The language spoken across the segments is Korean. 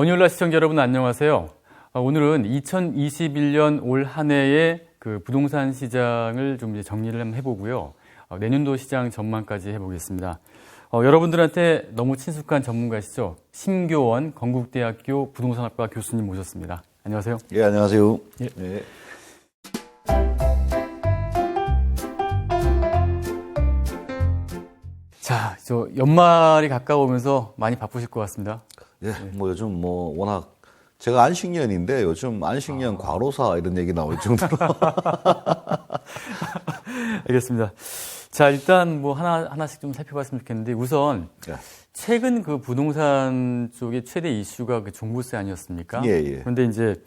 머니올라 시청자 여러분 안녕하세요. 오늘은 2021년 올 한 해의 그 부동산 시장을 좀 이제 정리를 한번 해보고요. 내년도 시장 전망까지 해보겠습니다. 여러분들한테 너무 친숙한 전문가시죠? 심교원 건국대학교 부동산학과 교수님 모셨습니다. 안녕하세요. 예, 안녕하세요. 예. 네. 자, 저 연말이 가까우면서 많이 바쁘실 것 같습니다. 예, 뭐 요즘 워낙 제가 안식년인데 요즘 안식년 과로사 이런 얘기 나올 정도로. 알겠습니다. 자, 일단 뭐 하나씩 좀 살펴봤으면 좋겠는데 우선 예. 최근 그 부동산 쪽의 최대 이슈가 그 종부세 아니었습니까? 예, 예. 그런데 이제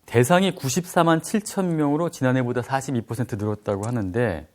대상이 94만 7천 명으로 지난해보다 42% 늘었다고 하는데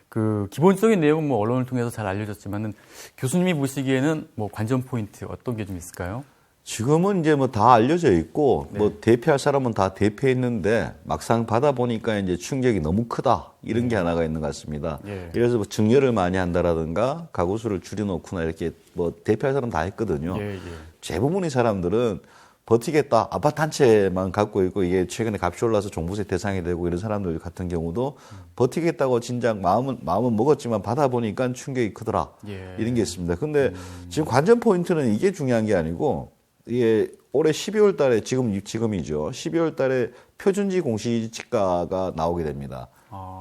그 기본적인 내용은 뭐 언론을 통해서 잘 알려졌지만은 교수님이 보시기에는 뭐 관전 포인트 어떤 게 좀 있을까요? 지금은 이제 뭐 다 알려져 있고 네. 뭐 대피할 사람은 다 대피했는데 막상 받아보니까 이제 충격이 너무 크다 이런 게 하나가 있는 것 같습니다. 예. 그래서 뭐 증여를 많이 한다라든가 가구 수를 줄여놓거나 이렇게 뭐 대피할 사람 다 했거든요. 예, 예. 대부분의 사람들은 버티겠다. 아파트 한 채만 갖고 있고 이게 최근에 값이 올라서 종부세 대상이 되고 이런 사람들 같은 경우도 버티겠다고 진작 마음은 먹었지만 받아보니까 충격이 크더라. 예. 이런 게 있습니다. 근데 지금 관전 포인트는 이게 중요한 게 아니고 이게 올해 12월 달에 지금이죠. 12월 달에 표준지 공시지가가 나오게 됩니다.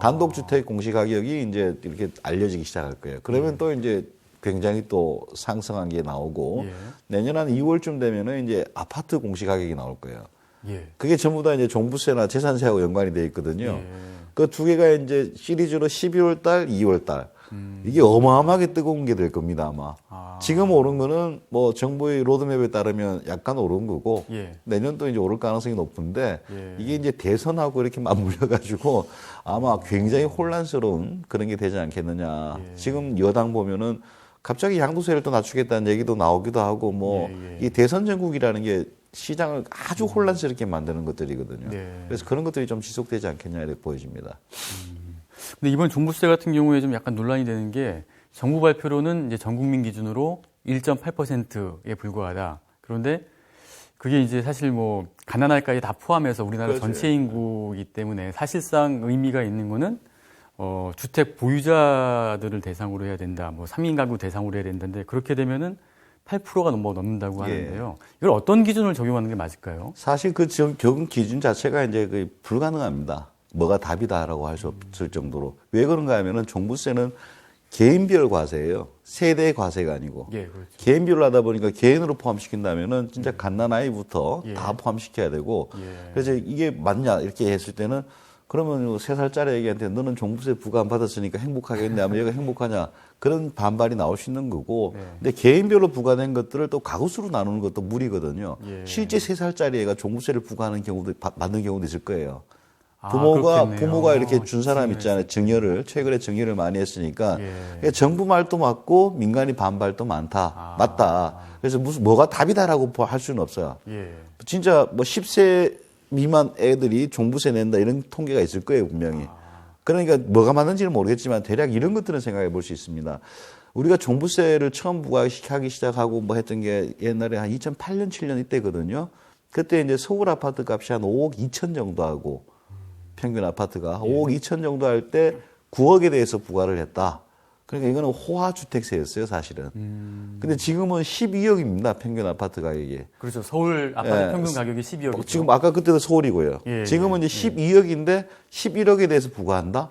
단독주택 공시가격이 이제 이렇게 알려지기 시작할 거예요. 그러면 또 이제 굉장히 또 상승한 게 나오고 예. 내년 한 2월쯤 되면은 이제 아파트 공시 가격이 나올 거예요. 예. 그게 전부 다 이제 종부세나 재산세하고 연관이 돼 있거든요. 예. 그 두 개가 이제 시리즈로 12월 달, 2월 달. 이게 어마어마하게 뜨거운 게 될 겁니다, 아마. 지금 오른 거는 뭐 정부의 로드맵에 따르면 약간 오른 거고 예. 내년도 이제 오를 가능성이 높은데 예. 이게 이제 대선하고 이렇게 맞물려 가지고 아마 굉장히 혼란스러운 그런 게 되지 않겠느냐. 예. 지금 여당 보면은 갑자기 양도세를 또 낮추겠다는 얘기도 나오기도 하고 뭐 이 대선 전국이라는 게 시장을 아주 혼란스럽게 만드는 것들이거든요. 네. 그래서 그런 것들이 좀 지속되지 않겠냐 이렇게 보여집니다. 근데 이번 종부세 같은 경우에 좀 약간 논란이 되는 게 정부 발표로는 이제 전 국민 기준으로 1.8%에 불과하다. 그런데 그게 이제 사실 뭐 가난할까지 다 포함해서 우리나라 그렇죠. 전체 인구이기 때문에 사실상 의미가 있는 거는 주택 보유자들을 대상으로 해야 된다. 뭐 3인 가구 대상으로 해야 된다는데 그렇게 되면은 8%가 넘는다고 하는데요. 이걸 어떤 기준을 적용하는 게 맞을까요? 사실 그 적용 기준 자체가 이제 그 불가능합니다. 뭐가 답이다라고 할 수 없을 정도로. 왜 그런가 하면은 종부세는 개인별 과세예요. 세대 과세가 아니고. 예, 그렇죠. 개인별로 하다 보니까 개인으로 포함시킨다면은 진짜 갓난아이부터 예. 다 포함시켜야 되고. 예. 그래서 이게 맞냐 이렇게 했을 때는 그러면 3살짜리 애기한테 너는 종부세 부과 안 받았으니까 행복하겠냐 하면 얘가 행복하냐 그런 반발이 나올 수 있는 거고. 네. 근데 개인별로 부과된 것들을 또 가구수로 나누는 것도 무리거든요. 예. 실제 3살짜리 애가 종부세를 부과하는 경우도 받는 경우도 있을 거예요. 아, 부모가 그렇겠네요. 이렇게 준 사람 있잖아요. 최근에 증여를 많이 했으니까 예. 정부 말도 맞고 민간이 반발도 맞다. 그래서 뭐가 답이다라고 할 수는 없어요. 예. 진짜 뭐 10세 미만 애들이 종부세 낸다 이런 통계가 있을 거예요, 분명히. 그러니까 뭐가 맞는지는 모르겠지만 대략 이런 것들은 생각해 볼 수 있습니다. 우리가 종부세를 처음 부과하기 시작하고 뭐 했던 게 옛날에 한 2008년, 7년 이때거든요. 그때 이제 서울 아파트 값이 한 5억 2천 정도 하고 평균 아파트가 5억 2천 정도 할 때 9억에 대해서 부과를 했다. 그러니까 이거는 호화주택세였어요, 사실은. 근데 지금은 12억입니다, 평균 아파트 가격이. 그렇죠. 서울 아파트 예. 평균 가격이 12억이죠. 지금 아까 그때도 서울이고요. 예, 지금은 이제 12억인데 11억에 대해서 부과한다?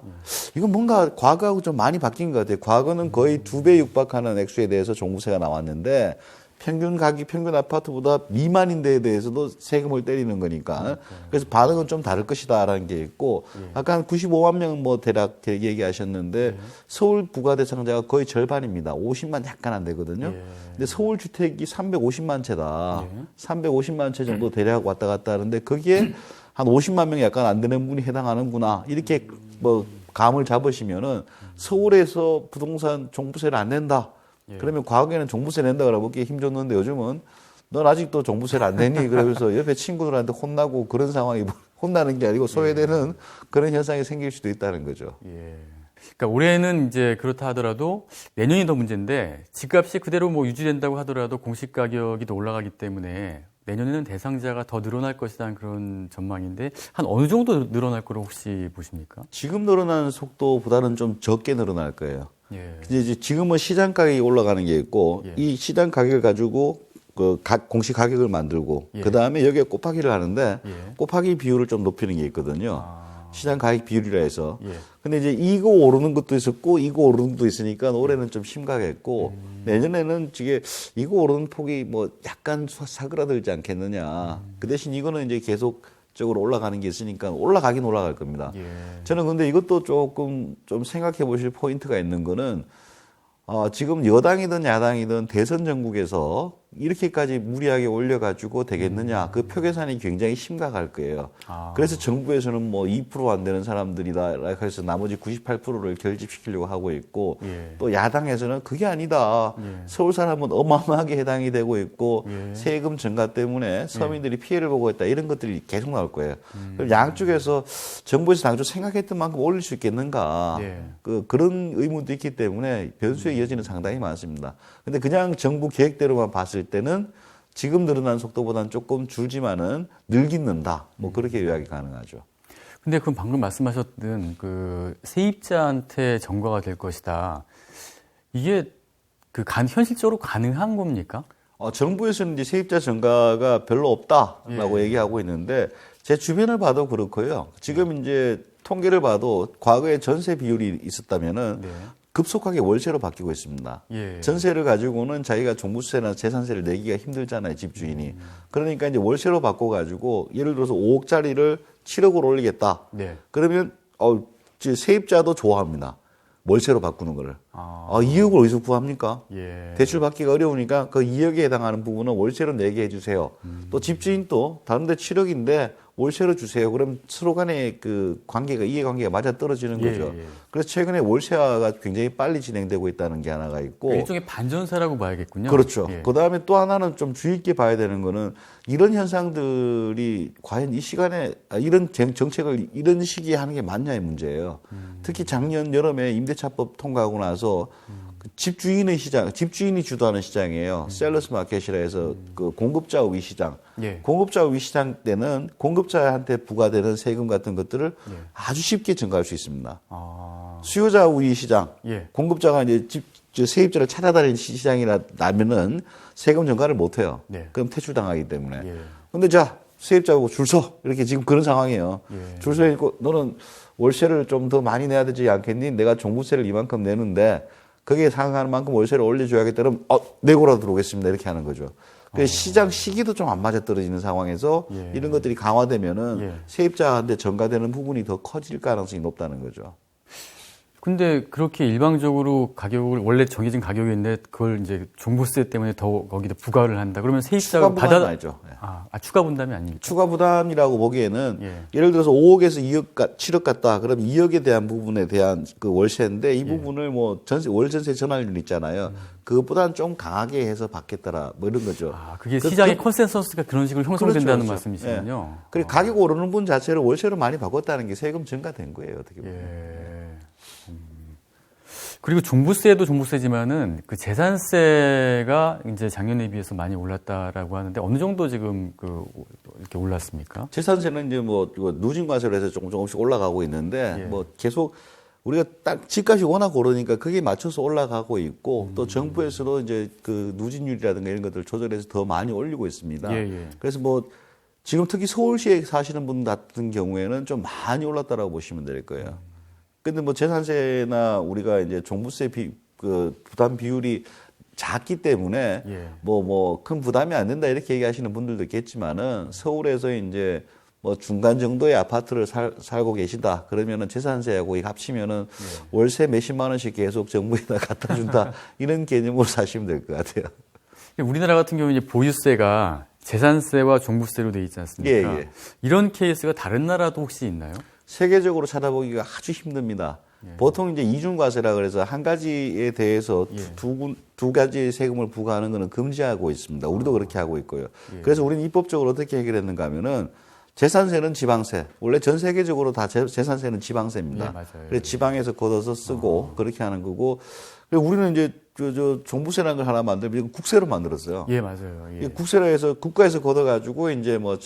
이건 뭔가 과거하고 좀 많이 바뀐 것 같아요. 과거는 거의 2배 육박하는 액수에 대해서 종부세가 나왔는데 평균 가격, 평균 아파트보다 미만인 데에 대해서도 세금을 때리는 거니까. 그래서 반응은 좀 다를 것이다라는 게 있고, 아까 한 95만 명 뭐 대략 얘기하셨는데, 서울 부과 대상자가 거의 절반입니다. 50만 약간 안 되거든요. 근데 서울 주택이 350만 채다. 350만 채 정도 대략 왔다 갔다 하는데, 거기에 한 50만 명이 약간 안 되는 분이 해당하는구나. 이렇게 뭐 감을 잡으시면은 서울에서 부동산 종부세를 안 낸다. 그러면 과거에는 종부세 낸다 그러고 힘줬는데 요즘은 넌 아직도 종부세를 안 내니? 그러면서 옆에 친구들한테 혼나고 그런 상황이 혼나는 게 아니고 소외되는 그런 현상이 생길 수도 있다는 거죠. 예. 그러니까 올해는 이제 그렇다 하더라도 내년이 더 문제인데 집값이 그대로 뭐 유지된다고 하더라도 공시 가격이 더 올라가기 때문에 내년에는 대상자가 더 늘어날 것이라는 그런 전망인데 한 어느 정도 늘어날 거로 혹시 보십니까? 지금 늘어나는 속도보다는 좀 적게 늘어날 거예요. 예. 근데 이제 지금은 시장 가격이 올라가는 게 있고 예. 이 시장 가격을 가지고 그 공시 가격을 만들고 예. 그 다음에 여기에 곱하기를 하는데 예. 곱하기 비율을 좀 높이는 게 있거든요. 시장 가격 비율이라 해서. 예. 근데 이제 이거 오르는 것도 있었고 이거 오르는 것도 있으니까 올해는 좀 심각했고 내년에는 이게 이거 오르는 폭이 뭐 약간 사그라들지 않겠느냐. 그 대신 이거는 이제 계속적으로 올라가는 게 있으니까 올라가긴 올라갈 겁니다. 예. 저는 근데 이것도 조금 좀 생각해 보실 포인트가 있는 거는 지금 여당이든 야당이든 대선 전국에서 이렇게까지 무리하게 올려가지고 되겠느냐. 그 표 계산이 굉장히 심각할 거예요. 그래서 정부에서는 뭐 2% 안 되는 사람들이다. 그래서 나머지 98%를 결집시키려고 하고 있고 예. 또 야당에서는 그게 아니다. 예. 서울 사람은 어마어마하게 해당이 되고 있고 예. 세금 증가 때문에 서민들이 피해를 보고 있다. 이런 것들이 계속 나올 거예요. 그럼 양쪽에서 정부에서 당초 생각했던 만큼 올릴 수 있겠는가. 예. 그런 의문도 있기 때문에 변수의 여지는 상당히 많습니다. 근데 그냥 정부 계획대로만 봤을 때는 지금 늘어나는 속도보다는 조금 줄지만은 늘긴 는다. 뭐 그렇게 요약이 가능하죠. 근데 그럼 방금 말씀하셨던 그 세입자한테 전가가 될 것이다. 이게 현실적으로 가능한 겁니까? 정부에서는 이제 세입자 전가가 별로 없다라고 얘기하고 있는데 제 주변을 봐도 그렇고요. 지금 이제 통계를 봐도 과거에 전세 비율이 있었다면은 급속하게 월세로 바뀌고 있습니다. 예. 전세를 가지고는 자기가 종부세나 재산세를 내기가 힘들잖아요, 집주인이. 그러니까 이제 월세로 바꿔가지고 예를 들어서 5억짜리를 7억으로 올리겠다. 네. 그러면 세입자도 좋아합니다. 월세로 바꾸는 거를. 2억을 어디서 구합니까? 예. 대출 받기가 어려우니까 그 2억에 해당하는 부분은 월세로 내게 해주세요. 또 집주인도 다른데 7억인데 월세로 주세요. 그럼 서로 간의 그 관계가, 이해관계가 맞아 떨어지는 거죠. 예. 그래서 최근에 월세화가 굉장히 빨리 진행되고 있다는 게 하나가 있고. 일종의 반전세라고 봐야겠군요. 그렇죠. 예. 그 다음에 또 하나는 좀 주의 있게 봐야 되는 거는 이런 현상들이 과연 이 시간에, 이런 정책을 이런 시기에 하는 게 맞냐의 문제예요. 특히 작년 여름에 임대차법 통과하고 나서 그 집주인의 시장, 집주인이 주도하는 시장이에요. 셀러스 마켓이라 해서 그 공급자 우위 시장. 예. 공급자 우위 시장 때는 공급자한테 부과되는 세금 같은 것들을 아주 쉽게 증가할 수 있습니다. 수요자 우위 시장. 예. 공급자가 이제 세입자를 찾아다니는 시장이라면은 세금 증가를 못 해요. 네. 그럼 퇴출당하기 때문에. 예. 근데 자, 세입자하고 줄 서. 이렇게 지금 그런 상황이에요. 예. 줄 서 있고 너는 월세를 좀 더 많이 내야 되지 않겠니? 내가 종부세를 이만큼 내는데 거기에 상응하는 만큼 월세를 올려줘야겠다. 그럼 내고라도 들어오겠습니다. 이렇게 하는 거죠. 그 시장 시기도 좀 안 맞아 떨어지는 상황에서 예. 이런 것들이 강화되면은 예. 세입자한테 전가되는 부분이 더 커질 가능성이 높다는 거죠. 근데 그렇게 일방적으로 가격을 원래 정해진 가격인데 그걸 이제 종부세 때문에 더 거기다 부과를 한다. 그러면 세입자가 추가 부담이 아니죠. 추가 분담이 아닙니까? 추가 부담이라고 보기에는 예. 예를 들어서 5억에서 2억, 7억 같다. 그럼 2억에 대한 부분에 대한 그 월세인데 이 부분을 뭐 월전세 전환율 있잖아요. 그것보다는 좀 강하게 해서 받겠더라. 뭐 이런 거죠. 그게 시장의 컨센서스가 그런 식으로 형성된다는 그렇죠. 말씀이시군요. 예. 그리고 가격 오르는 분 자체를 월세로 많이 바꿨다는 게 세금 증가된 거예요. 어떻게 보면. 예. 그리고 종부세도 종부세지만은 그 재산세가 이제 작년에 비해서 많이 올랐다라고 하는데 어느 정도 지금 이렇게 올랐습니까? 재산세는 이제 뭐 누진과세로 해서 조금씩 올라가고 있는데 예. 뭐 계속 우리가 딱 집값이 워낙 오르니까 그게 맞춰서 올라가고 있고 또 정부에서도 이제 그 누진율이라든가 이런 것들을 조절해서 더 많이 올리고 있습니다. 예. 그래서 뭐 지금 특히 서울시에 사시는 분 같은 경우에는 좀 많이 올랐다라고 보시면 될 거예요. 근데 뭐 재산세나 우리가 이제 종부세 부담 비율이 작기 때문에 예. 뭐 큰 부담이 안 된다 이렇게 얘기하시는 분들도 있겠지만은 서울에서 이제 뭐 중간 정도의 아파트를 살고 계시다 그러면은 재산세하고 이거 합치면은 월세 몇십만 원씩 계속 정부에다 갖다 준다 이런 개념으로 사시면 될 것 같아요. 우리나라 같은 경우는 이제 보유세가 재산세와 종부세로 돼 있지 않습니까? 예. 이런 케이스가 다른 나라도 혹시 있나요? 세계적으로 찾아보기가 아주 힘듭니다. 보통 이제 이중과세라 그래서 한 가지에 대해서 두 가지 세금을 부과하는 것은 금지하고 있습니다. 우리도 그렇게 하고 있고요. 그래서 우리는 입법적으로 어떻게 해결했는가 하면은 재산세는 지방세. 원래 전 세계적으로 다 재산세는 지방세입니다. 예, 맞아요. 그래서 지방에서 걷어서 쓰고 그렇게 하는 거고. 그리고 우리는 이제 저 종부세라는 걸 하나 만들면 국세로 만들었어요. 예, 맞아요. 예. 국세로 해서 국가에서 걷어가지고 이제 뭐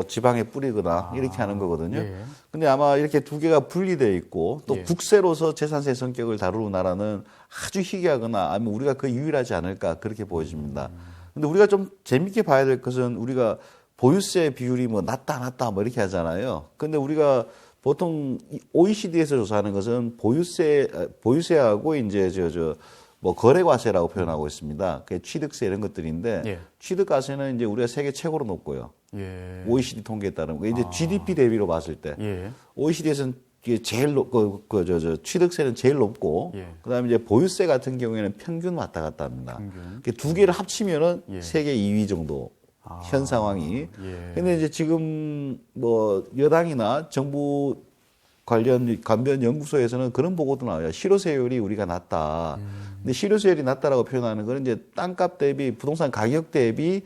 지방에 뿌리거나 이렇게 하는 거거든요. 예. 근데 아마 이렇게 두 개가 분리되어 있고 또 예. 국세로서 재산세 성격을 다루는 나라는 아주 희귀하거나 아니면 우리가 그 유일하지 않을까 그렇게 보여집니다. 근데 우리가 좀 재밌게 봐야 될 것은 우리가 보유세 비율이 뭐 낮다 뭐 이렇게 하잖아요. 근데 우리가 보통 OECD에서 조사하는 것은 보유세하고 이제 뭐 거래과세라고 표현하고 있습니다. 그 취득세 이런 것들인데 예. 취득과세는 이제 우리가 세계 최고로 높고요. 예. OECD 통계에 따르면 이제 GDP 대비로 봤을 때 예. OECD에서는 제일 취득세는 제일 높고 예. 그다음에 이제 보유세 같은 경우에는 평균 왔다 갔다 합니다. 평균. 두 개를 합치면은 예. 세계 2위 정도 현 상황이. 예. 근데 이제 지금 뭐 여당이나 정부 관련 연구소에서는 그런 보고도 나와요. 실효세율이 우리가 낮다. 근데 실효세율이 낮다라고 표현하는 거는 이제 땅값 대비 부동산 가격 대비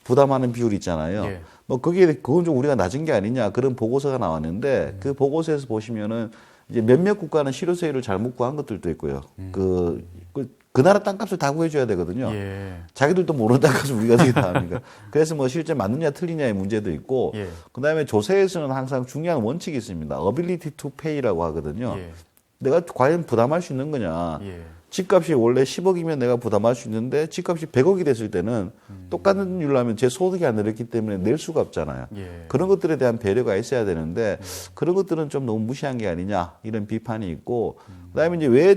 부담하는 비율이 있잖아요. 예. 뭐 그건 좀 우리가 낮은 게 아니냐 그런 보고서가 나왔는데 그 보고서에서 보시면은 이제 몇몇 국가는 실효세율을 잘못 구한 것들도 있고요. 그 나라 땅값을 다 구해줘야 되거든요. 예. 자기들도 모르는 땅값을 우리가 어떻게 다 합니까? 그래서 뭐 실제 맞느냐 틀리냐의 문제도 있고, 예. 그 다음에 조세에서는 항상 중요한 원칙이 있습니다. ability to pay라고 하거든요. 예. 내가 과연 부담할 수 있는 거냐. 예. 집값이 원래 10억이면 내가 부담할 수 있는데 집값이 100억이 됐을 때는 똑같은 일로 하면 제 소득이 안 늘었기 때문에 낼 수가 없잖아요. 예. 그런 것들에 대한 배려가 있어야 되는데 그런 것들은 좀 너무 무시한 게 아니냐 이런 비판이 있고 그다음에 이제 왜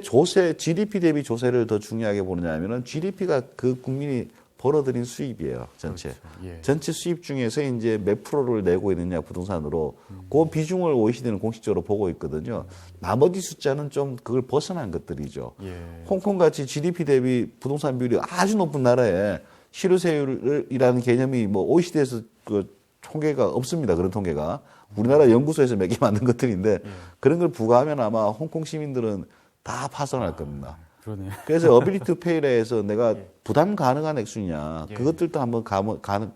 GDP 대비 조세를 더 중요하게 보느냐 하면은 GDP가 그 국민이 벌어들인 수입이에요, 전체. 그렇죠. 예. 전체 수입 중에서 이제 몇 프로를 내고 있느냐, 부동산으로. 그 비중을 OECD는 공식적으로 보고 있거든요. 나머지 숫자는 좀 그걸 벗어난 것들이죠. 예. 홍콩 같이 GDP 대비 부동산 비율이 아주 높은 나라에 실효세율이라는 개념이 뭐 OECD에서 그 통계가 없습니다. 그런 통계가. 우리나라 연구소에서 몇 개 만든 것들인데 그런 걸 부과하면 아마 홍콩 시민들은 다 파산할 겁니다. 그러네요. 그래서 어빌리티 투 페이라 해서 내가 부담 가능한 액수냐 예. 그것들도 한번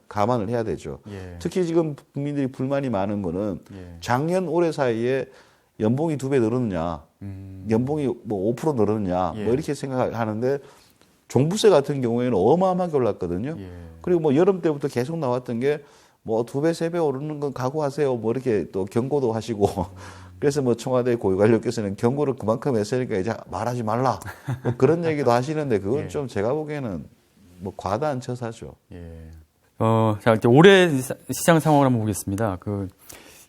감안을 해야 되죠. 예. 특히 지금 국민들이 불만이 많은 거는 예. 작년 올해 사이에 연봉이 2배 늘었느냐 연봉이 뭐 5% 늘었느냐 예. 뭐 이렇게 생각하는데 종부세 같은 경우에는 어마어마하게 올랐거든요. 예. 그리고 뭐 여름 때부터 계속 나왔던 게 뭐 2배, 3배 오르는 건 각오하세요. 뭐 이렇게 또 경고도 하시고 그래서 뭐 청와대 고위관료께서는 경고를 그만큼 했으니까 이제 말하지 말라. 뭐 그런 얘기도 하시는데 그건 예. 좀 제가 보기에는 뭐 과다한 처사죠. 예. 자, 이제 올해 시장 상황을 한번 보겠습니다.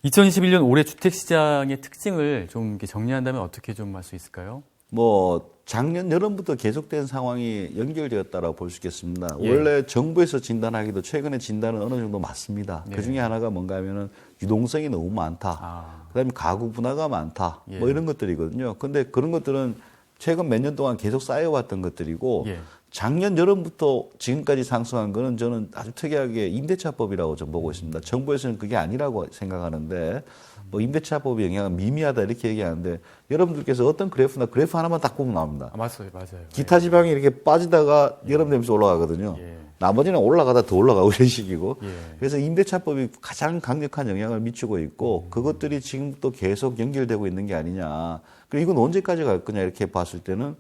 2021년 올해 주택 시장의 특징을 좀 이렇게 정리한다면 어떻게 좀 할 수 있을까요? 뭐 작년 여름부터 계속된 상황이 연결되었다라고 볼 수 있겠습니다. 예. 원래 정부에서 진단하기도 최근에 진단은 어느 정도 맞습니다. 예. 그 중에 하나가 뭔가 하면은 유동성이 너무 많다. 그다음에 가구 분화가 많다. 예. 뭐 이런 것들이거든요. 근데 그런 것들은 최근 몇 년 동안 계속 쌓여왔던 것들이고 예. 작년 여름부터 지금까지 상승한 거는 저는 아주 특이하게 임대차법이라고 좀 보고 있습니다. 정부에서는 그게 아니라고 생각하는데 뭐 임대차법의 영향은 미미하다 이렇게 얘기하는데 여러분들께서 어떤 그래프 하나만 딱 보면 나옵니다. 맞아요. 기타 지방이 이렇게 빠지다가 여름 되면서 올라가거든요. 예. 나머지는 올라가다 더 올라가고 이런 식이고. 예. 그래서 임대차법이 가장 강력한 영향을 미치고 있고 그것들이 지금 또 계속 연결되고 있는 게 아니냐. 그리고 이건 언제까지 갈 거냐 이렇게 봤을 때는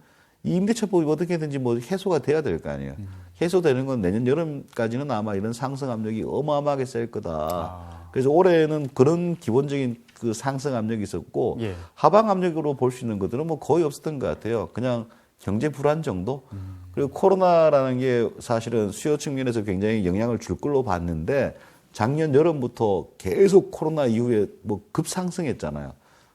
이 임대차법이 어떻게든지 뭐 해소가 돼야 될 거 아니에요. 해소되는 건 내년 여름까지는 아마 이런 상승 압력이 어마어마하게 셀 거다. 그래서 올해는 그런 기본적인 그 상승 압력이 있었고 예. 하방 압력으로 볼 수 있는 것들은 뭐 거의 없었던 것 같아요. 그냥 경제 불안 정도. 그리고 코로나라는 게 사실은 수요 측면에서 굉장히 영향을 줄 걸로 봤는데 작년 여름부터 계속 코로나 이후에 뭐 급상승했잖아요.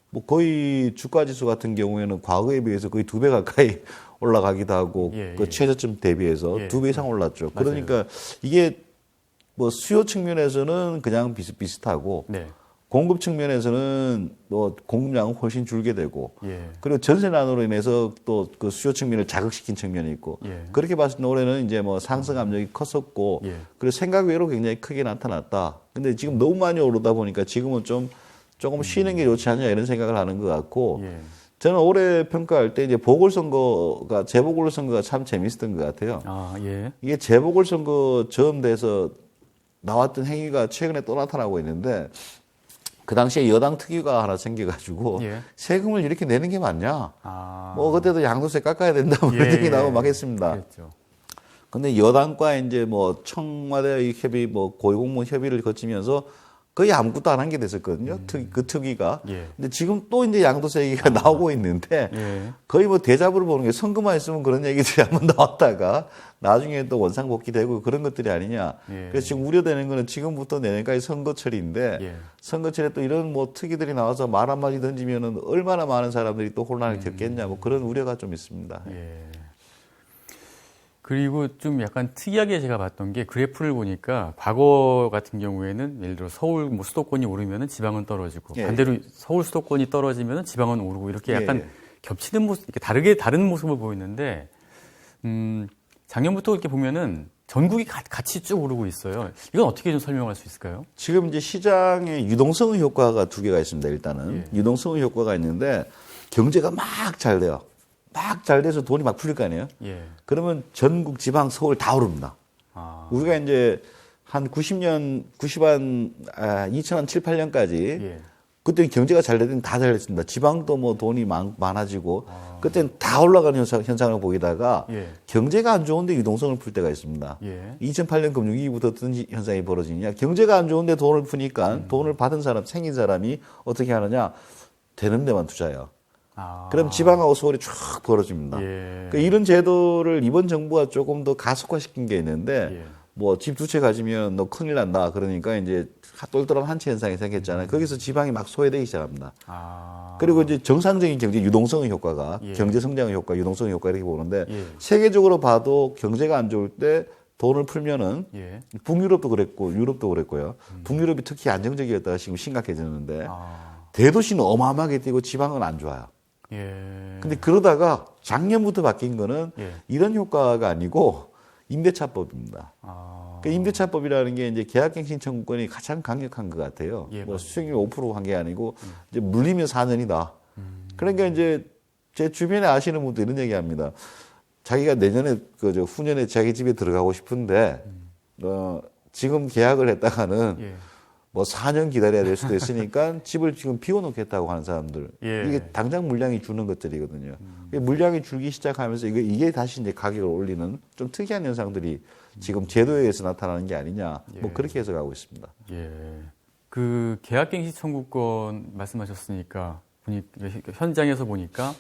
뭐 거의 주가지수 같은 경우에는 과거에 비해서 거의 2배 가까이 올라가기도 하고 예, 그 예. 최저점 대비해서 예. 2배 이상 올랐죠. 맞아요. 그러니까 이게 뭐 수요 측면에서는 그냥 비슷비슷하고 네. 공급 측면에서는 뭐 공급량은 훨씬 줄게 되고 예. 그리고 전세난으로 인해서 또 그 수요 측면을 자극시킨 측면이 있고 예. 그렇게 봤을 때 올해는 이제 뭐 상승 압력이 컸었고 예. 그리고 생각 외로 굉장히 크게 나타났다. 근데 지금 너무 많이 오르다 보니까 지금은 조금 쉬는 게 좋지 않냐 이런 생각을 하는 것 같고 예. 저는 올해 평가할 때 이제 재보궐선거가 참 재밌었던 것 같아요. 아, 예. 이게 재보궐선거 처음 돼서 나왔던 행위가 최근에 또 나타나고 있는데 그 당시에 여당 특위가 하나 생겨가지고 예. 세금을 이렇게 내는 게 맞냐? 아. 뭐 그때도 양도세 깎아야 된다 뭐 그런 예, 얘기 나오고 막 예. 했습니다. 그랬죠. 근데 여당과 이제 뭐 청와대 협의, 뭐 고위공무원 협의를 거치면서 거의 아무것도 안 한 게 됐었거든요. 그 특위가. 예. 근데 지금 또 이제 양도세 얘기가 나오고 있는데 예. 거의 뭐 대자보를 보는 게 선거만 있으면 그런 얘기들이 한번 나왔다가 나중에 또 원상복귀되고 그런 것들이 아니냐. 예. 그래서 지금 우려되는 거는 지금부터 내년까지 선거철인데 예. 선거철에 또 이런 뭐 특위들이 나와서 말 한마디 던지면은 얼마나 많은 사람들이 또 혼란을 겪겠냐. 뭐 그런 우려가 좀 있습니다. 예. 그리고 좀 약간 특이하게 제가 봤던 게 그래프를 보니까 과거 같은 경우에는 예를 들어 서울 뭐 수도권이 오르면은 지방은 떨어지고 예. 반대로 서울 수도권이 떨어지면은 지방은 오르고 이렇게 약간 예. 겹치는 모습, 이렇게 다른 모습을 보이는데 작년부터 이렇게 보면은 전국이 같이 쭉 오르고 있어요. 이건 어떻게 좀 설명할 수 있을까요? 지금 이제 시장에 유동성의 효과가 두 개가 있습니다. 일단은 유동성의 효과가 있는데 경제가 막 잘 돼요. 막 잘 돼서 돈이 막 풀릴 거 아니에요. 예. 그러면 전국, 지방, 서울 다 오릅니다. 아. 우리가 이제 한 2007, 8년까지 예. 그때 경제가 잘 되던 다 잘 됐습니다. 지방도 뭐 돈이 많아지고 그때는 다 올라가는 현상을 보이다가 예. 경제가 안 좋은데 유동성을 풀 때가 있습니다. 예. 2008년 금융위기부터 어떤 현상이 벌어지냐. 경제가 안 좋은데 돈을 푸니까 돈을 받은 사람, 생긴 사람이 어떻게 하느냐. 되는 데만 투자해요. 아. 그럼 지방하고 서울이 쭉 벌어집니다. 예. 그러니까 이런 제도를 이번 정부가 조금 더 가속화시킨 게 있는데 예. 뭐 집 두 채 가지면 너 큰일 난다. 그러니까 이제 똘똘한 한 채 현상이 생겼잖아요. 거기서 지방이 막 소외되기 시작합니다. 아. 그리고 이제 정상적인 경제 유동성의 효과가 예. 경제 성장의 효과, 유동성의 효과 이렇게 보는데 예. 세계적으로 봐도 경제가 안 좋을 때 돈을 풀면은 예. 북유럽도 그랬고 유럽도 그랬고요. 북유럽이 특히 안정적이었다가 지금 심각해졌는데 아. 대도시는 어마어마하게 뛰고 지방은 안 좋아요. 예. 근데 그러다가 작년부터 바뀐 거는 예. 이런 효과가 아니고 임대차법입니다. 아. 그 임대차법이라는 게 이제 계약갱신 청구권이 가장 강력한 것 같아요. 예, 뭐 맞아요. 수익률 5% 한 게 아니고 이제 물리면 4년이다. 그러니까 이제 제 주변에 아시는 분도 이런 얘기합니다. 자기가 내년에 그저 후년에 자기 집에 들어가고 싶은데 지금 계약을 했다가는 예. 뭐 4년 기다려야 될 수도 있으니까 집을 지금 비워놓겠다고 하는 사람들. 예. 이게 당장 물량이 주는 것들이거든요. 물량이 줄기 시작하면서 이게 다시 이제 가격을 올리는 좀 특이한 현상들이 지금 제도에 의해서 나타나는 게 아니냐. 뭐 그렇게 해석하고 있습니다. 예. 그 계약갱신 청구권 말씀하셨으니까 현장에서 보니까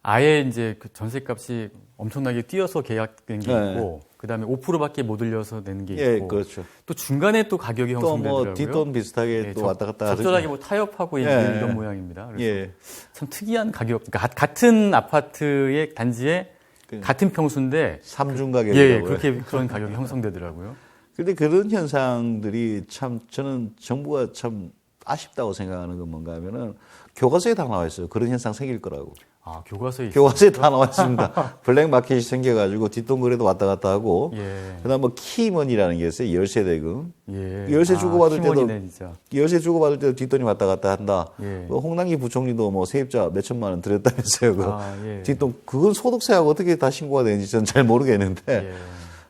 아예 이제 그 전세값이 엄청나게 뛰어서 계약된 게 네. 있고 그다음에 5%밖에 못 올려서 내는 게 예, 있고 그렇죠. 또 중간에 또 가격이 또 형성되더라고요. 뭐 뒷돈 비슷하게 예, 또 왔다 갔다 적절하게 뭐 타협하고 예. 이런 모양입니다. 그래서 예. 참 특이한 가격. 그러니까 같은 아파트의 단지에 같은 평수인데 삼중 예, 가격이라고요. 그렇게 그런 가격이 형성되더라고요. 근데 그런 현상들이 참 저는 정부가 참 아쉽다고 생각하는 건 뭔가 하면은 교과서에 다 나와 있어요. 그런 현상 생길 거라고. 아, 교과서에 교과서에 다 나와 있습니다. 블랙 마켓이 생겨가지고 뒷돈 거래도 왔다 갔다 하고. 예. 그다음 뭐 키머니라는 게 있어요. 열세 대금. 예. 열세 주고받을 때도 힘원이네, 진짜. 열세 주고받을 때도 뒷돈이 왔다 갔다 한다. 예. 뭐 홍남기 부총리도 뭐 세입자 몇 천만 원 들였다면서요. 그 아, 예. 뒷돈 그건 소득세하고 어떻게 다 신고가 되는지 저는 잘 모르겠는데. 예.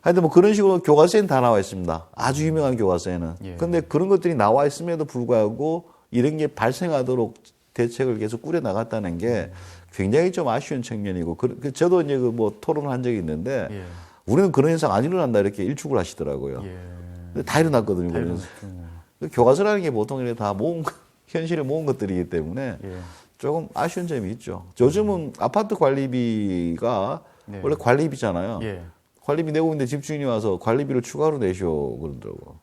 하여튼 뭐 그런 식으로 교과서에는 다 나와 있습니다. 아주 유명한 교과서에는. 예. 그런데 그런 것들이 나와 있음에도 불구하고 이런 게 발생하도록 대책을 계속 꾸려 나갔다는 게 굉장히 좀 아쉬운 측면이고 저도 이제 그 뭐 토론을 한 적이 있는데 예. 우리는 그런 현상 안 일어난다 이렇게 일축을 하시더라고요. 예. 근데 다 일어났거든요. 다 그런 일어났군요. 교과서라는 게 보통 이렇게 다 모은 현실에 모은 것들이기 때문에 예. 조금 아쉬운 점이 있죠. 요즘은 아파트 관리비가 네. 원래 관리비잖아요. 예. 관리비 내고 있는데 집주인이 와서 관리비를 추가로 내셔 그러더라고.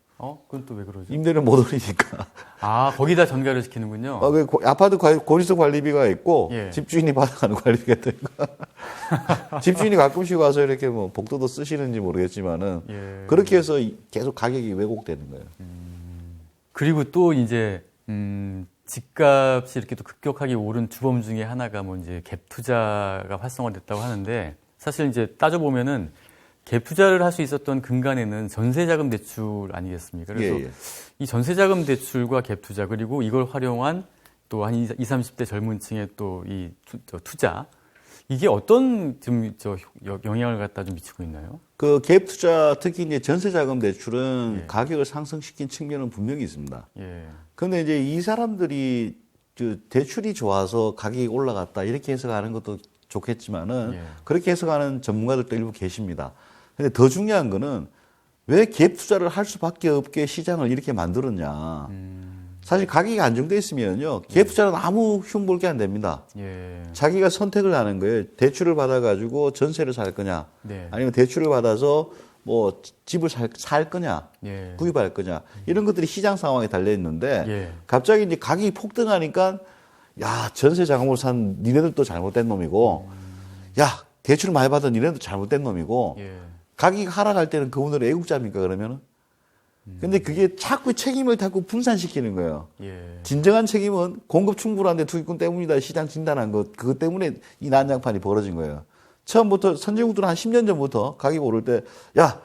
그건 또 왜 그러죠? 임대료 못 올리니까. 아, 거기다 전가를 시키는군요. 아파트 고지서 관리비가 있고 예. 집주인이 받아가는 관리비가 있고 집주인이 가끔씩 와서 이렇게 뭐 복도도 쓰시는지 모르겠지만은 예. 그렇게 해서 계속 가격이 왜곡되는 거예요. 그리고 또 이제 집값이 이렇게 또 급격하게 오른 주범 중에 하나가 뭐 이제 갭 투자가 활성화됐다고 하는데 사실 이제 따져보면은 갭 투자를 할 수 있었던 근간에는 전세자금 대출 아니겠습니까? 그래서 예, 예. 이 전세자금 대출과 갭 투자 그리고 이걸 활용한 또 한 20, 30대 젊은 층의 또 이 투자 이게 어떤 좀 영향을 갖다 좀 미치고 있나요? 그 갭 투자 특히 이제 전세자금 대출은 예. 가격을 상승시킨 측면은 분명히 있습니다. 예. 그런데 이제 이 사람들이 그 대출이 좋아서 가격이 올라갔다 이렇게 해석하는 것도 좋겠지만은 예. 그렇게 해석하는 전문가들도 일부 계십니다. 근데 더 중요한 거는 왜 갭 투자를 할 수밖에 없게 시장을 이렇게 만들었냐. 사실 가격이 안정돼 있으면요. 갭 투자는 아무 흉볼 게 안 됩니다. 예. 자기가 선택을 하는 거예요. 대출을 받아가지고 전세를 살 거냐. 네. 아니면 대출을 받아서 뭐 집을 살 거냐. 예. 구입할 거냐. 이런 것들이 시장 상황에 달려 있는데 예. 갑자기 이제 가격이 폭등하니까 야, 전세 자금으로 산 니네들도 잘못된 놈이고 야, 대출 많이 받은 니네도 잘못된 놈이고 예. 가격이 하락할 때는 그분들은 애국자입니까 그러면은? 근데 그게 자꾸 책임을 자꾸 분산시키는 거예요. 예. 진정한 책임은 공급 충분한데 투기꾼 때문이다. 시장 진단한 것. 그것 때문에 이 난장판이 벌어진 거예요. 처음부터 선진국들은 한 10년 전부터 가격이 오를 때 야,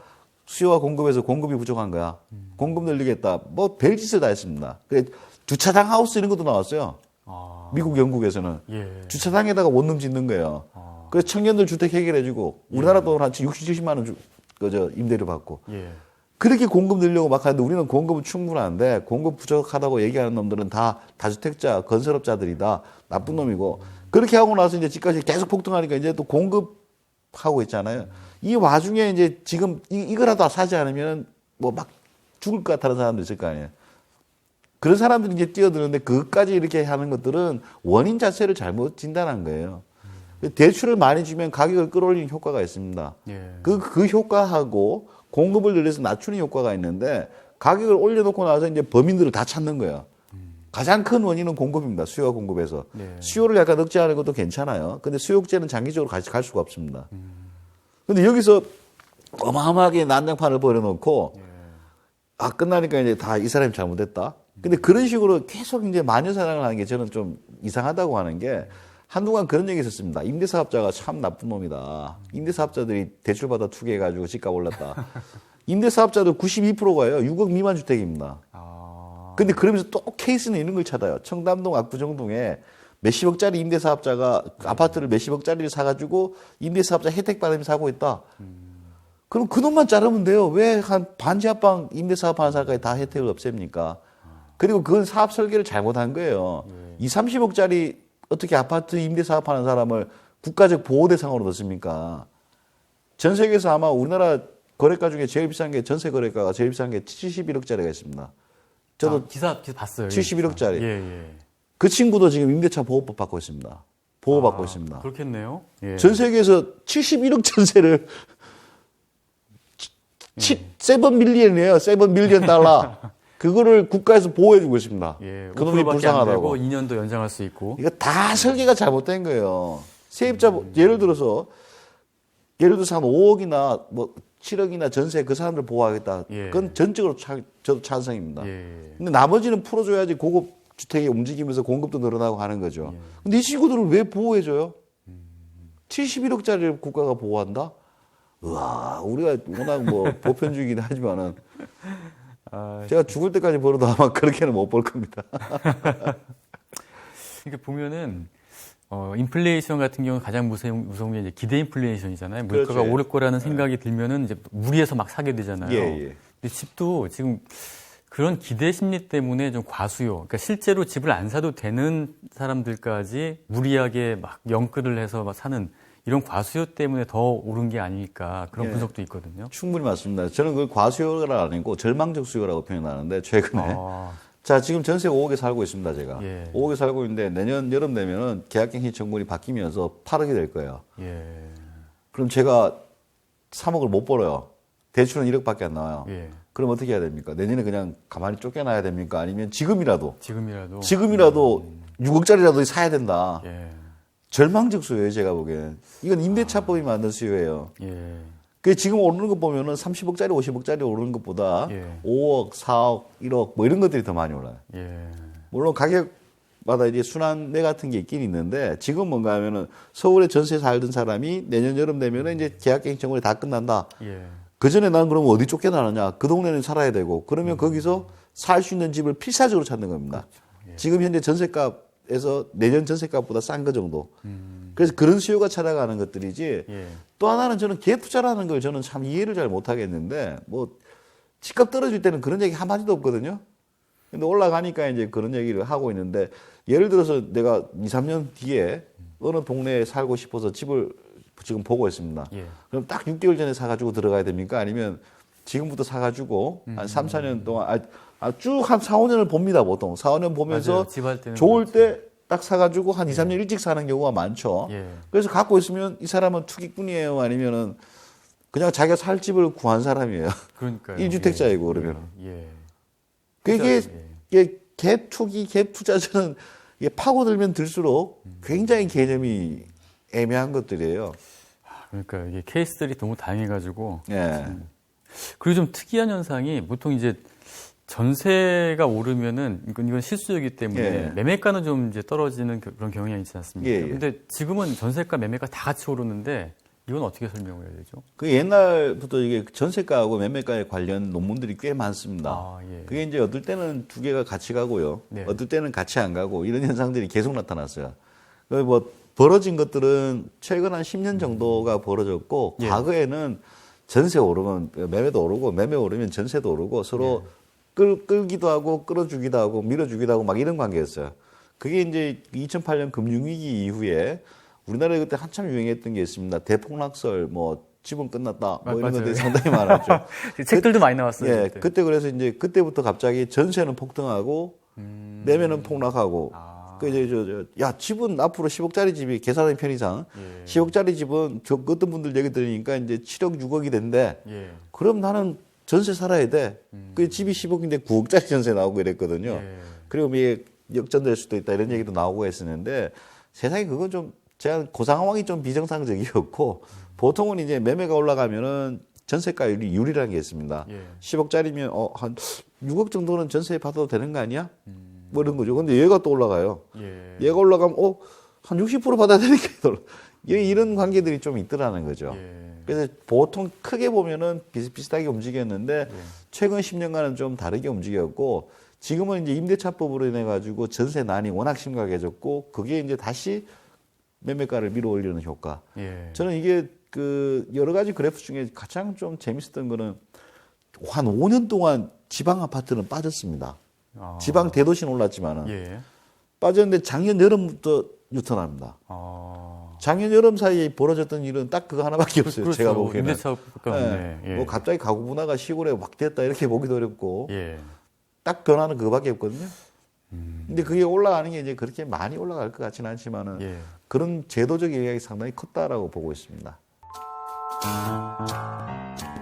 수요와 공급에서 공급이 부족한 거야. 공급 늘리겠다. 뭐 별짓을 다 했습니다. 그래 주차장 하우스 이런 것도 나왔어요. 아. 미국, 영국에서는. 예. 주차장에다가 원룸 짓는 거예요. 아. 그래서 청년들 주택 해결해주고 우리나라 돈 한 60, 70만 원 그저 임대료 받고. 예. 그렇게 공급 늘려고 막 하는데 우리는 공급은 충분한데 공급 부족하다고 얘기하는 놈들은 다 다주택자, 건설업자들이다. 나쁜 놈이고. 그렇게 하고 나서 이제 집값이 계속 폭등하니까 이제 또 공급하고 있잖아요. 이 와중에 이제 지금 이거라도 사지 않으면 뭐 막 죽을 것 같다는 사람도 있을 거 아니에요. 그런 사람들이 이제 뛰어드는데 그것까지 이렇게 하는 것들은 원인 자체를 잘못 진단한 거예요. 대출을 많이 주면 가격을 끌어올리는 효과가 있습니다. 예. 그 효과하고 공급을 늘려서 낮추는 효과가 있는데 가격을 올려놓고 나서 이제 범인들을 다 찾는 거예요. 가장 큰 원인은 공급입니다. 수요와 공급에서. 네. 수요를 약간 억제하는 것도 괜찮아요. 근데 수요 억제는 장기적으로 같이 갈 수가 없습니다. 근데 여기서 어마어마하게 난장판을 벌여놓고 아 끝나니까 이제 다 이 사람이 잘못했다. 근데 그런 식으로 계속 이제 마녀사냥을 하는 게 저는 좀 이상하다고 하는 게 한동안 그런 얘기 있었습니다. 임대사업자가 참 나쁜 놈이다. 임대사업자들이 대출받아 투기해가지고 집값 올랐다. 임대사업자들 92%가요. 6억 미만 주택입니다. 아. 근데 그러면서 또 케이스는 이런 걸 찾아요. 청담동 압구정동에 몇십억짜리 임대사업자가 아파트를 몇십억짜리를 사가지고 임대사업자 혜택 받으면서 사고 있다. 그럼 그 놈만 자르면 돼요. 왜 한 반지하방 임대사업 하는 사람까지 다 혜택을 없앱니까? 그리고 그건 사업 설계를 잘못한 거예요. 20, 30억짜리 어떻게 아파트 임대사업 하는 사람을 국가적 보호 대상으로 넣습니까? 전 세계에서 아마 우리나라 거래가 중에 제일 비싼 게 전세 거래가가 제일 비싼 게 71억짜리가 있습니다. 저도 아, 기사 봤어요. 71억짜리. 예, 예. 그 친구도 지금 임대차 보호법 받고 있습니다. 보호받고 아, 있습니다. 그렇겠네요. 예. 전 세계에서 71억 전세를 7밀리언이에요. 7밀리언 달러. 그거를 국가에서 보호해주고 있습니다. 예. 그놈이 5%밖에 안 불쌍하다고. 되고 2년도 연장할 수 있고. 이거 다 설계가 잘못된 거예요. 세입자, 예를 들어서 한 5억이나 뭐 7억이나 전세 그 사람들 보호하겠다. 예. 그건 전적으로 저도 찬성입니다. 예. 근데 나머지는 풀어줘야지 고급 주택이 움직이면서 공급도 늘어나고 하는 거죠. 근데 이 친구들을 왜 보호해줘요? 71억짜리를 국가가 보호한다? 우와, 우리가 워낙 뭐 보편주의긴 하지만은 아, 제가 죽을 때까지 벌어도 아마 그렇게는 못 벌 겁니다. 이렇게 보면은 인플레이션 같은 경우는 가장 무서운 게 이제 기대 인플레이션이잖아요. 물가가 그렇죠. 오를 거라는 생각이 들면은 이제 무리해서 막 사게 되잖아요. 예, 예. 근데 집도 지금 그런 기대 심리 때문에 좀 과수요. 그러니까 실제로 집을 안 사도 되는 사람들까지 무리하게 막 영끌을 해서 막 사는 이런 과수요 때문에 더 오른 게 아닐까 그런 예. 분석도 있거든요. 충분히 맞습니다. 저는 그걸 과수요가 아니고 절망적 수요라고 표현하는데 최근에 아, 자 지금 전세 5억에 살고 있습니다. 제가 예. 5억에 살고 있는데 내년 여름 되면은 계약갱신 정분이 바뀌면서 8억이 될 거예요. 예, 그럼 제가 3억을 못 벌어요. 대출은 1억밖에 안 나와요. 예. 그럼 어떻게 해야 됩니까? 내년에 그냥 가만히 쫓겨나야 됩니까? 아니면 지금이라도 6억짜리라도 사야 된다. 예, 절망적 수요예요, 제가 보기엔. 이건 임대차법이 만든 수요예요. 예, 그 지금 오르는 거 보면은 30억짜리, 50억짜리 오르는 것보다 예. 5억, 4억, 1억 뭐 이런 것들이 더 많이 올라요. 예, 물론 가격마다 이제 순환매 같은 게 있긴 있는데 지금 뭔가 하면은 서울에 전세 살던 사람이 내년 여름 되면은 이제 계약갱신 정원이 다 끝난다. 예. 그 전에 난 그러면 어디 쫓겨나느냐? 그 동네는 살아야 되고 그러면 거기서 살 수 있는 집을 필사적으로 찾는 겁니다. 그렇죠. 예. 지금 현재 전세값에서 내년 전세값보다 싼 거 정도. 그래서 그런 수요가 찾아가는 것들이지. 예. 또 하나는 저는 갭 투자라는 걸 저는 참 이해를 잘 못하겠는데 뭐 집값 떨어질 때는 그런 얘기 한마디도 없거든요. 근데 올라가니까 이제 그런 얘기를 하고 있는데 예를 들어서 내가 2, 3년 뒤에 어느 동네에 살고 싶어서 집을 지금 보고 있습니다. 예. 그럼 딱 6개월 전에 사가지고 들어가야 됩니까? 아니면 지금부터 사가지고 한 3, 4년 동안 쭉 한 4, 5년을 봅니다, 보통. 4, 5년 보면서 맞아요. 집할 때는 좋을 그렇죠. 때 딱 사가지고 한 2, 3년 일찍 사는 경우가 많죠. 예. 그래서 갖고 있으면 이 사람은 투기꾼이에요? 아니면은 그냥 자기가 살 집을 구한 사람이에요. 그러니까요. 1주택자이고 예. 그러면. 예. 그게 예. 이게 갭 투기, 갭 투자는 이게 파고들면 들수록 굉장히 개념이 애매한 것들이에요. 그러니까 이게 케이스들이 너무 다양해가지고 예. 그리고 좀 특이한 현상이 보통 이제 전세가 오르면은 이건 실수요이기 때문에 예. 매매가는 좀 이제 떨어지는 그런 경향이 있지 않습니까? 예, 예. 근데 지금은 전세가 매매가 다 같이 오르는데 이건 어떻게 설명을 해야 되죠? 그 옛날부터 이게 전세가하고 매매가에 관련 논문들이 꽤 많습니다. 아, 예. 그게 이제 어떨 때는 두 개가 같이 가고요. 네. 어떨 때는 같이 안 가고 이런 현상들이 계속 나타났어요. 그 뭐 벌어진 것들은 최근 한 10년 정도가 벌어졌고 예. 과거에는 전세 오르면 매매도 오르고 매매 오르면 전세도 오르고 서로 끌기도 하고 끌어주기도 하고 밀어주기도 하고 막 이런 관계였어요. 그게 이제 2008년 금융위기 이후에 우리나라에 그때 한참 유행했던 게 있습니다. 대폭락설, 뭐 지분 끝났다, 뭐 이런 것들이 상당히 많았죠. 책들도 많이 나왔어요. 예, 그때 그래서 이제 그때부터 갑자기 전세는 폭등하고 매매는 폭락하고. 그 이제 야 집은 앞으로 10억짜리 집이 계산하는 편이상 10억짜리 집은 저 어떤 분들 얘기 들으니까 이제 7억, 6억이 된대. 예. 그럼 나는 전세 살아야 돼. 그 집이 10억인데 9억짜리 전세 나오고 이랬거든요. 예. 그리고 뭐 이게 역전될 수도 있다 이런 얘기도 나오고 했었는데 세상에 그건 좀 제가 그 상황이 좀 비정상적이었고 보통은 이제 매매가 올라가면은 전세가율이 유리라는 게 있습니다. 예. 10억짜리면 한 6억 정도는 전세 받아도 되는 거 아니야? 뭐 이런 거죠. 근데 얘가 또 올라가요. 예. 얘가 올라가면 한 60% 받아야 되니까 이런 관계들이 좀 있더라는 거죠. 예. 그래서 보통 크게 보면은 비슷비슷하게 움직였는데 최근 10년간은 좀 다르게 움직였고 지금은 이제 임대차법으로 인해 가지고 전세난이 워낙 심각해졌고 그게 이제 다시 매매가를 밀어 올리는 효과. 예. 저는 이게 그 여러 가지 그래프 중에 가장 좀 재밌었던 거는 한 5년 동안 지방 아파트는 빠졌습니다. 아. 지방 대도시는 올랐지만은 예. 빠졌는데 작년 여름부터 유턴합니다. 아. 작년 여름 사이에 벌어졌던 일은 딱 그거 하나밖에 없어요. 그렇죠. 제가 보기에는. 임대차가 없네. 예. 뭐 갑자기 가구 문화가 시골에 확 됐다 이렇게 보기도 어렵고 예. 딱 변화는 그거밖에 없거든요. 근데 그게 올라가는 게 이제 그렇게 많이 올라갈 것 같지는 않지만은 예. 그런 제도적 영향이 상당히 컸다라고 보고 있습니다.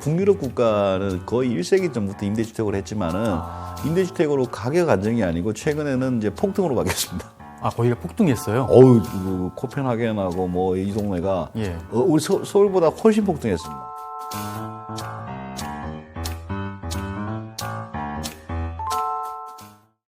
북유럽 국가는 거의 1세기 전부터 임대주택을 했지만은 임대주택으로 가격 안정이 아니고 최근에는 이제 폭등으로 바뀌었습니다. 아, 거기가 폭등했어요? 어우, 그 코펜하겐하고 뭐 이 동네가 예. 우리 서울보다 훨씬 폭등했습니다.